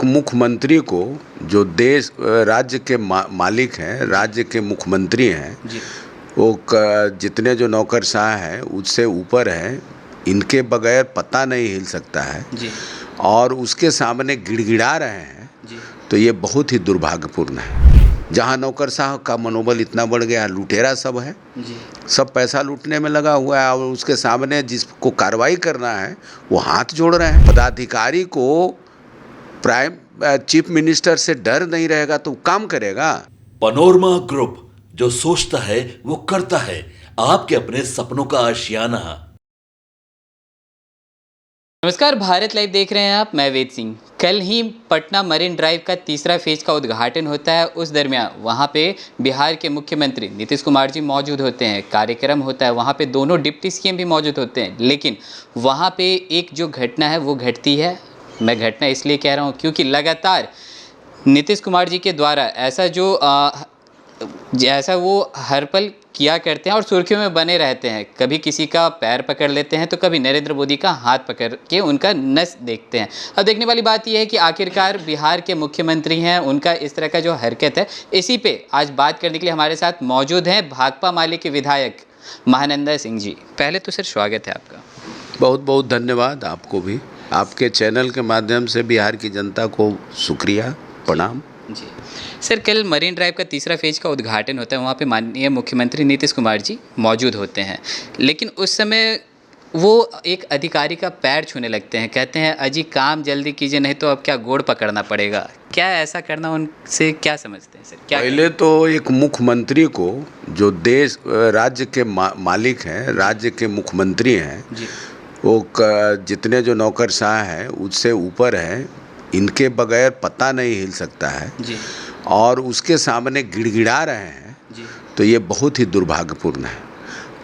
मुख्यमंत्री को जो देश राज्य के मालिक हैं, राज्य के मुख्यमंत्री हैं, वो जितने जो नौकरशाह हैं उससे ऊपर हैं, इनके बगैर पता नहीं हिल सकता है जी। और उसके सामने गिड़गिड़ा रहे हैं जी। तो ये बहुत ही दुर्भाग्यपूर्ण है। जहाँ नौकरशाह का मनोबल इतना बढ़ गया, लुटेरा सब है जी। सब पैसा लूटने में लगा हुआ है और उसके सामने जिसको कार्रवाई करना है वो हाथ जोड़ रहे हैं। पदाधिकारी को प्राइम चीफ मिनिस्टर से डर नहीं रहेगा तो काम करेगा। पनोरमा ग्रुप, जो सोचता है वो करता है। आपके अपने सपनों का आशियाना। नमस्कार, भारत लाइव देख रहे हैं आप। मैं वेद सिंह। कल ही पटना मरीन ड्राइव का तीसरा फेज का उद्घाटन होता है। उस दरमियान वहां पे बिहार के मुख्यमंत्री नीतीश कुमार जी मौजूद होते हैं, कार्यक्रम होता है, वहां पे दोनों डिप्टी सीएम भी मौजूद होते हैं। लेकिन वहां पे एक जो घटना है वो घटती है। मैं घटना इसलिए कह रहा हूँ क्योंकि लगातार नीतीश कुमार जी के द्वारा ऐसा वो हर पल किया करते हैं और सुर्खियों में बने रहते हैं। कभी किसी का पैर पकड़ लेते हैं तो कभी नरेंद्र मोदी का हाथ पकड़ के उनका नस देखते हैं। अब देखने वाली बात यह है कि आखिरकार बिहार के मुख्यमंत्री हैं, उनका इस तरह का जो हरकत है, इसी पे आज बात करने के लिए हमारे साथ मौजूद हैं भाकपा माले के विधायक महानंदा सिंह जी। पहले तो सर स्वागत है आपका। बहुत बहुत धन्यवाद आपको भी, आपके चैनल के माध्यम से बिहार की जनता को शुक्रिया, प्रणाम जी। सर, कल मरीन ड्राइव का तीसरा फेज का उद्घाटन होता है, वहाँ पे माननीय मुख्यमंत्री नीतीश कुमार जी मौजूद होते हैं। लेकिन उस समय वो एक अधिकारी का पैर छूने लगते हैं, कहते हैं अजी काम जल्दी कीजिए नहीं तो अब क्या गोड़ पकड़ना पड़ेगा। क्या ऐसा करना उनसे क्या समझते हैं सर? क्या पहले तो एक मुख्यमंत्री को जो देश राज्य के मालिक हैं, राज्य के मुख्यमंत्री हैं, वो जितने जो नौकरशाह हैं उससे ऊपर हैं, इनके बगैर पता नहीं हिल सकता है जी। और उसके सामने गिड़गिड़ा रहे हैं जी। तो ये बहुत ही दुर्भाग्यपूर्ण है।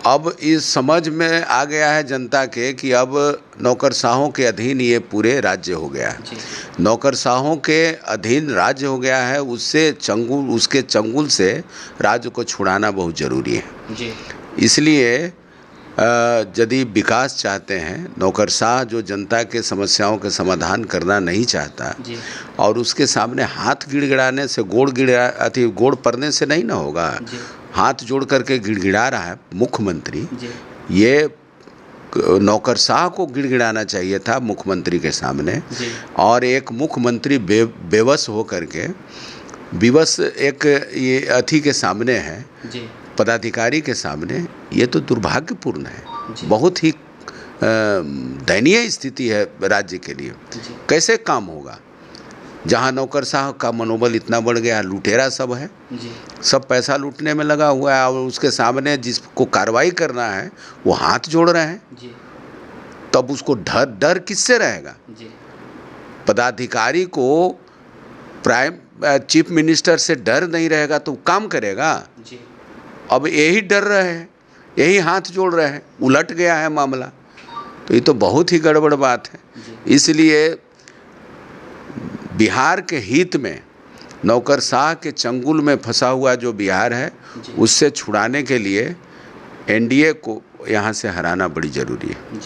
अब इस समझ में आ गया है जनता के कि अब नौकरशाहों के अधीन ये पूरे राज्य हो गया है। नौकरशाहों के अधीन राज्य हो गया है, उसके चंगुल से राज्य को छुड़ाना बहुत ज़रूरी है जी। इसलिए यदि विकास चाहते हैं, नौकरशाह जो जनता के समस्याओं के समाधान करना नहीं चाहता जी। और उसके सामने हाथ गिड़गिड़ाने से गोड़ पड़ने से नहीं ना होगा। जी। हाथ जोड़ करके गिड़गिड़ा रहा है मुख्यमंत्री, जी। ये नौकरशाह को गिड़गिड़ाना चाहिए था मुख्यमंत्री के सामने। जी। और एक मुख्यमंत्री बेबस हो करके विवश एक ये अथी के सामने है जी। पदाधिकारी के सामने, ये तो दुर्भाग्यपूर्ण है। जी। बहुत ही दयनीय स्थिति है राज्य के लिए। जी। कैसे काम होगा जहाँ नौकरशाह का मनोबल इतना बढ़ गया, लुटेरा सब है जी। सब पैसा लूटने में लगा हुआ है और उसके सामने जिसको कार्रवाई करना है वो हाथ जोड़ रहे हैं जी। तब उसको डर किससे रहेगा? जी। पदाधिकारी को प्राइम चीफ मिनिस्टर से डर नहीं रहेगा तो काम करेगा। जी। अब यही डर रहे हैं, यही हाथ जोड़ रहे हैं, उलट गया है मामला, तो ये तो बहुत ही गड़बड़ बात है। इसलिए बिहार के हित में नौकरशाह के चंगुल में फंसा हुआ जो बिहार है उससे छुड़ाने के लिए एनडीए को यहाँ से हराना बड़ी ज़रूरी है।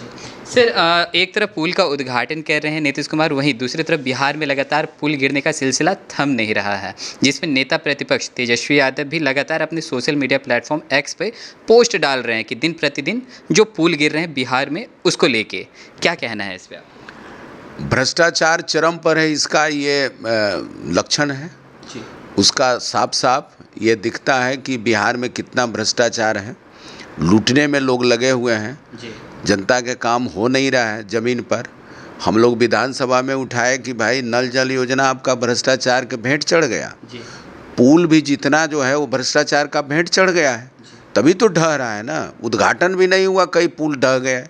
सर, एक तरफ पुल का उद्घाटन कर रहे हैं नीतीश कुमार, वहीं दूसरी तरफ बिहार में लगातार पुल गिरने का सिलसिला थम नहीं रहा है, जिसमें नेता प्रतिपक्ष तेजस्वी यादव भी लगातार अपने सोशल मीडिया प्लेटफॉर्म एक्स पे पोस्ट डाल रहे हैं कि दिन प्रतिदिन जो पुल गिर रहे हैं बिहार में उसको लेके क्या कहना है इस पर? भ्रष्टाचार चरम पर है, इसका ये लक्षण है जी। उसका साफ साफ ये दिखता है कि बिहार में कितना भ्रष्टाचार है, लूटने में लोग लगे हुए हैं जी। जनता के काम हो नहीं रहा है ज़मीन पर। हम लोग विधानसभा में उठाए कि भाई नल जल योजना आपका भ्रष्टाचार के भेंट चढ़ गया जी। पुल भी जितना जो है वो भ्रष्टाचार का भेंट चढ़ गया है, तभी तो ढह रहा है ना। उद्घाटन भी नहीं हुआ, कई पुल ढह गए,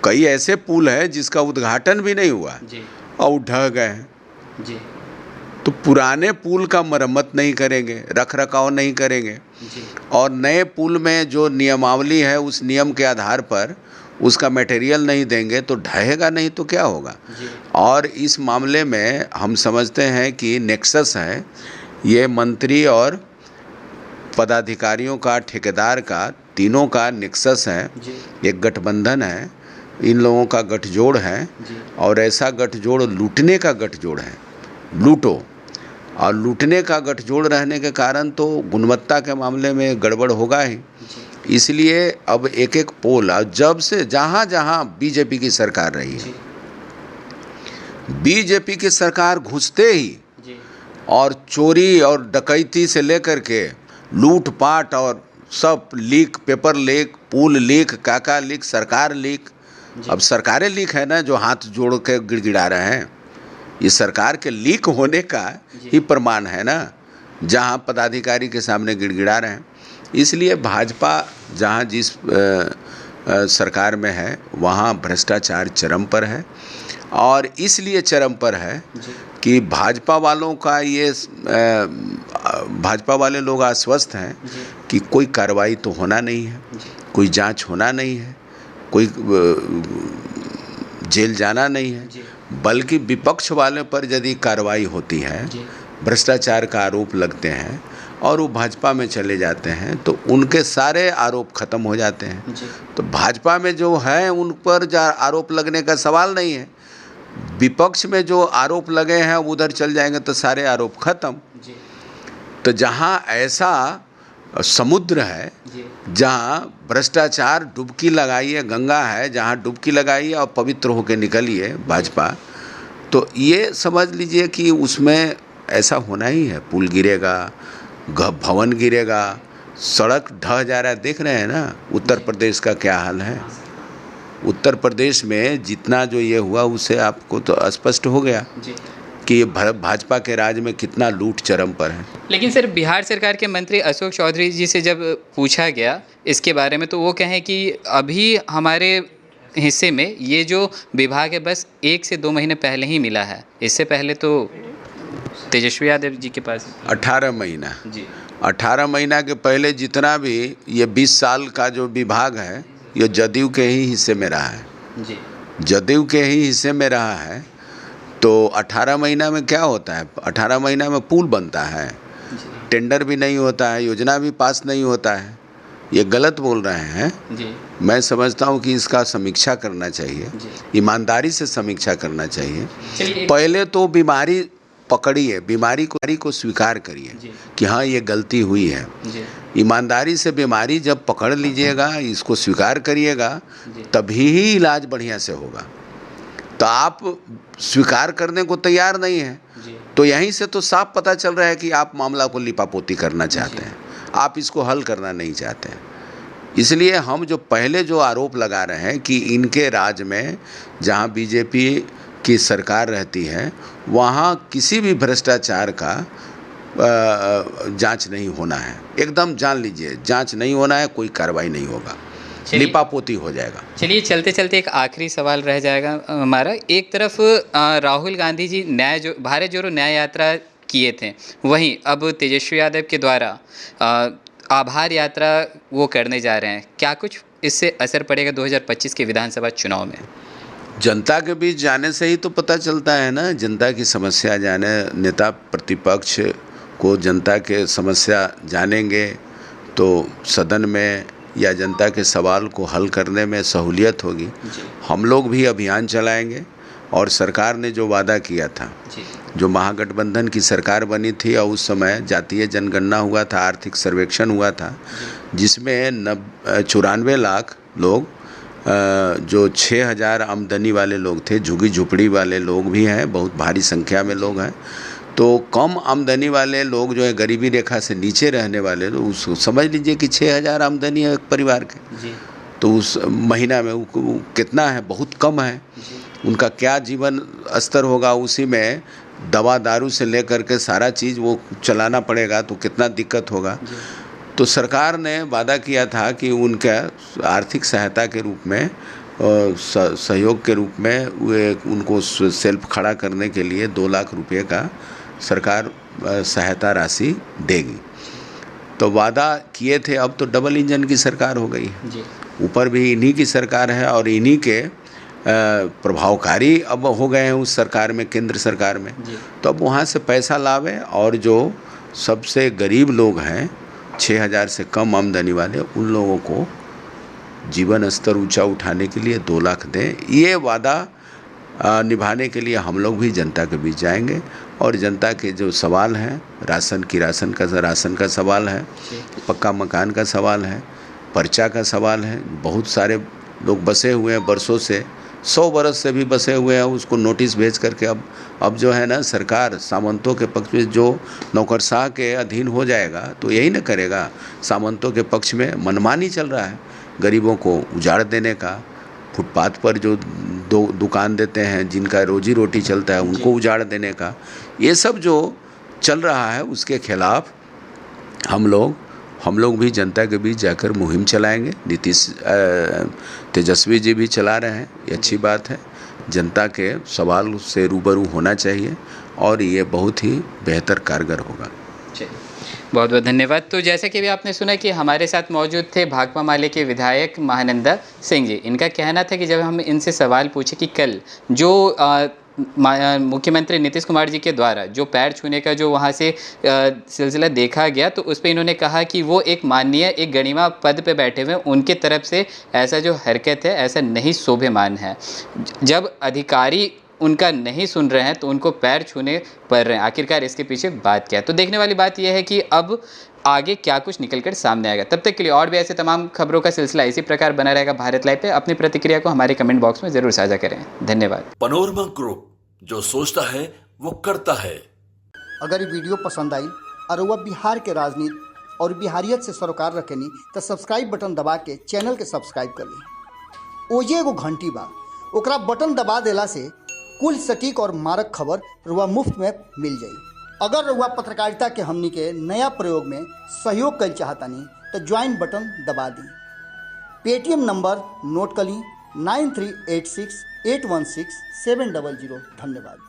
कई ऐसे पुल है जिसका उद्घाटन भी नहीं हुआ और ढह गए हैं। तो पुराने पुल का मरम्मत नहीं करेंगे, रख रखाव नहीं करेंगे और नए पुल में जो नियमावली है उस नियम के आधार पर उसका मटेरियल नहीं देंगे तो ढहेगा नहीं तो क्या होगा। और इस मामले में हम समझते हैं कि नेक्सस है, ये मंत्री और पदाधिकारियों का, ठेकेदार का, तीनों का नेक्सस है, एक गठबंधन है, इन लोगों का गठजोड़ है और ऐसा गठजोड़ लूटने का गठजोड़ है। लूटो। और लूटने का गठजोड़ रहने के कारण तो गुणवत्ता के मामले में गड़बड़ होगा ही। इसलिए अब एक एक पोल, जब से जहाँ जहाँ बीजेपी की सरकार रही है, बीजेपी की सरकार घुसते ही और चोरी और डकैती से लेकर के लूटपाट और सब लीक, पेपर लीक, पुल लीक, काका लीक, सरकार लीक। अब सरकारें लीक है ना, जो हाथ जोड़ के गिड़गिड़ा रहे हैं, ये सरकार के लीक होने का ही प्रमाण है ना, जहाँ पदाधिकारी के सामने गिड़गिड़ा रहे हैं। इसलिए भाजपा जहाँ जिस सरकार में है वहाँ भ्रष्टाचार चरम पर है। और इसलिए चरम पर है कि भाजपा वालों का ये भाजपा वाले लोग आश्वस्त हैं कि कोई कार्रवाई तो होना नहीं है, कोई जांच होना नहीं है, कोई जेल जाना नहीं है, बल्कि विपक्ष वाले पर यदि कार्रवाई होती है, भ्रष्टाचार का आरोप लगते हैं और वो भाजपा में चले जाते हैं तो उनके सारे आरोप खत्म हो जाते हैं। तो भाजपा में जो है उन पर आरोप लगने का सवाल नहीं है, विपक्ष में जो आरोप लगे हैं उधर चल जाएंगे तो सारे आरोप खत्म। तो जहाँ ऐसा समुद्र है, जहाँ भ्रष्टाचार डुबकी लगाइए, गंगा है जहाँ डुबकी लगाइए और पवित्र होकर निकलिए भाजपा, तो ये समझ लीजिए कि उसमें ऐसा होना ही है। पुल गिरेगा, भवन गिरेगा, सड़क ढह जा रहा है। देख रहे हैं ना उत्तर प्रदेश का क्या हाल है। उत्तर प्रदेश में जितना जो ये हुआ उससे आपको तो स्पष्ट हो गया कि भाजपा के राज में कितना लूट चरम पर है। लेकिन सर, बिहार सरकार के मंत्री अशोक चौधरी जी से जब पूछा गया इसके बारे में तो वो कहें कि अभी हमारे हिस्से में ये जो विभाग है बस 1 से 2 महीने पहले ही मिला है, इससे पहले तो तेजस्वी यादव जी के पास 18 महीना जी 18 महीना के पहले जितना भी ये 20 साल का जो विभाग है ये जदयू के ही हिस्से में रहा है जी जदयू के ही हिस्से में रहा है। तो 18 महीना में क्या होता है? 18 महीना में पुल बनता है, टेंडर भी नहीं होता है, योजना भी पास नहीं होता है। ये गलत बोल रहे हैं जी। मैं समझता हूँ कि इसका समीक्षा करना चाहिए, ईमानदारी से समीक्षा करना चाहिए। पहले तो बीमारी पकड़िए, बीमारी को स्वीकार करिए कि हाँ ये गलती हुई है। ईमानदारी से बीमारी जब पकड़ लीजिएगा, इसको स्वीकार करिएगा, तभी ही इलाज बढ़िया से होगा। तो आप स्वीकार करने को तैयार नहीं हैं, तो यहीं से तो साफ पता चल रहा है कि आप मामला को लिपापोती करना चाहते हैं, आप इसको हल करना नहीं चाहते हैं। इसलिए हम जो पहले जो आरोप लगा रहे हैं कि इनके राज में जहाँ बीजेपी की सरकार रहती है वहाँ किसी भी भ्रष्टाचार का जांच नहीं होना है। एकदम जान लीजिए, जांच नहीं होना है, कोई कार्रवाई नहीं होगा, लिपापोती हो जाएगा। चलिए चलते चलते एक आखिरी सवाल रह जाएगा हमारा। एक तरफ राहुल गांधी जी भारत जोड़ो न्याय यात्रा किए थे, वहीं अब तेजस्वी यादव के द्वारा आभार यात्रा वो करने जा रहे हैं। क्या कुछ इससे असर पड़ेगा 2025 के विधानसभा चुनाव में? जनता के बीच जाने से ही तो पता चलता है ना, जनता की समस्या जाने, नेता प्रतिपक्ष को जनता के समस्या जानेंगे तो सदन में या जनता के सवाल को हल करने में सहूलियत होगी। हम लोग भी अभियान चलाएंगे और सरकार ने जो वादा किया था, जो महागठबंधन की सरकार बनी थी और उस समय जातीय जनगणना हुआ था, आर्थिक सर्वेक्षण हुआ था, जिसमें 94 लाख लोग, जो 6000 आमदनी वाले लोग थे, झुग्गी झुपड़ी वाले लोग भी हैं, बहुत भारी संख्या में लोग हैं। तो कम आमदनी वाले लोग जो है, गरीबी रेखा से नीचे रहने वाले लोग, उसको समझ लीजिए कि 6000 आमदनी है एक परिवार के, तो उस महीना में वो कितना है, बहुत कम है। उनका क्या जीवन स्तर होगा, उसी में दवा दारू से लेकर के सारा चीज़ वो चलाना पड़ेगा, तो कितना दिक्कत होगा। तो सरकार ने वादा किया था कि उनका आर्थिक सहायता के रूप में, सहयोग के रूप में वे उनको सेल्फ खड़ा करने के लिए 2 लाख रुपए का सरकार सहायता राशि देगी। तो वादा किए थे, अब तो डबल इंजन की सरकार हो गई है, ऊपर भी इन्हीं की सरकार है और इन्हीं के प्रभावकारी अब हो गए हैं उस सरकार में, केंद्र सरकार में। तो अब वहाँ से पैसा लावे और जो सबसे गरीब लोग हैं, 6000 से कम आमदनी वाले, उन लोगों को जीवन स्तर ऊंचा उठाने के लिए 2 लाख दें। ये वादा निभाने के लिए हम लोग भी जनता के बीच जाएंगे और जनता के जो सवाल हैं, राशन का सवाल है, पक्का मकान का सवाल है, पर्चा का सवाल है। बहुत सारे लोग बसे हुए हैं बरसों से, 100 बरस से भी बसे हुए हैं, उसको नोटिस भेज करके अब जो है ना, सरकार सामंतों के पक्ष में जो नौकरशाह के अधीन हो जाएगा तो यही ना करेगा। सामंतों के पक्ष में मनमानी चल रहा है, गरीबों को उजाड़ देने का, फुटपाथ पर जो दुकान देते हैं, जिनका रोजी रोटी चलता है, उनको उजाड़ देने का, ये सब जो चल रहा है उसके खिलाफ हम लोग भी जनता के बीच जाकर मुहिम चलाएंगे। तेजस्वी जी भी चला रहे हैं, ये अच्छी बात है। जनता के सवाल से रूबरू होना चाहिए और ये बहुत ही बेहतर कारगर होगा। बहुत बहुत धन्यवाद। तो जैसा कि भी आपने सुना कि हमारे साथ मौजूद थे भाकपा माले के विधायक महानंदा सिंह जी। इनका कहना था कि जब हम इनसे सवाल पूछे कि कल जो मुख्यमंत्री नीतीश कुमार जी के द्वारा जो पैर छूने का जो वहाँ से सिलसिला देखा गया, तो उस पर इन्होंने कहा कि वो एक माननीय एक गणिमा पद पे बैठे हुए, उनके तरफ से ऐसा जो हरकत है ऐसा नहीं शोभेमान है। जब अधिकारी उनका नहीं सुन रहे हैं तो उनको पैर छूने पड़ रहे हैं। आखिरकार इसके पीछे बात क्या है? तो देखने वाली बात यह है कि अब आगे क्या कुछ निकलकर सामने आएगा। तब तक के लिए और भी ऐसे तमाम खबरों का सिलसिला इसी प्रकार बना रहेगा भारत लाइव पे। अपनी प्रतिक्रिया को हमारे कमेंट बॉक्स में जरूर साझा करें। धन्यवाद। पनोरमा ग्रुप, जो सोचता है वो करता है। अगर ये वीडियो पसंद आई और वह बिहार के राजनीति और बिहारियत से सरोकार रखेनी तो सब्सक्राइब बटन दबा के चैनल के सब्सक्राइब कर ली। ओजे एगो घंटी बा, ओकरा बटन दबा देला से कुल सटीक और मारक खबर रुआ मुफ्त में मिल जाई। अगर रुआ पत्रकारिता के हमनी के नया प्रयोग में सहयोग कर चाहतानी तो ज्वाइन बटन दबा दी। पेटीएम नंबर नोट कर ली 9386816700। धन्यवाद।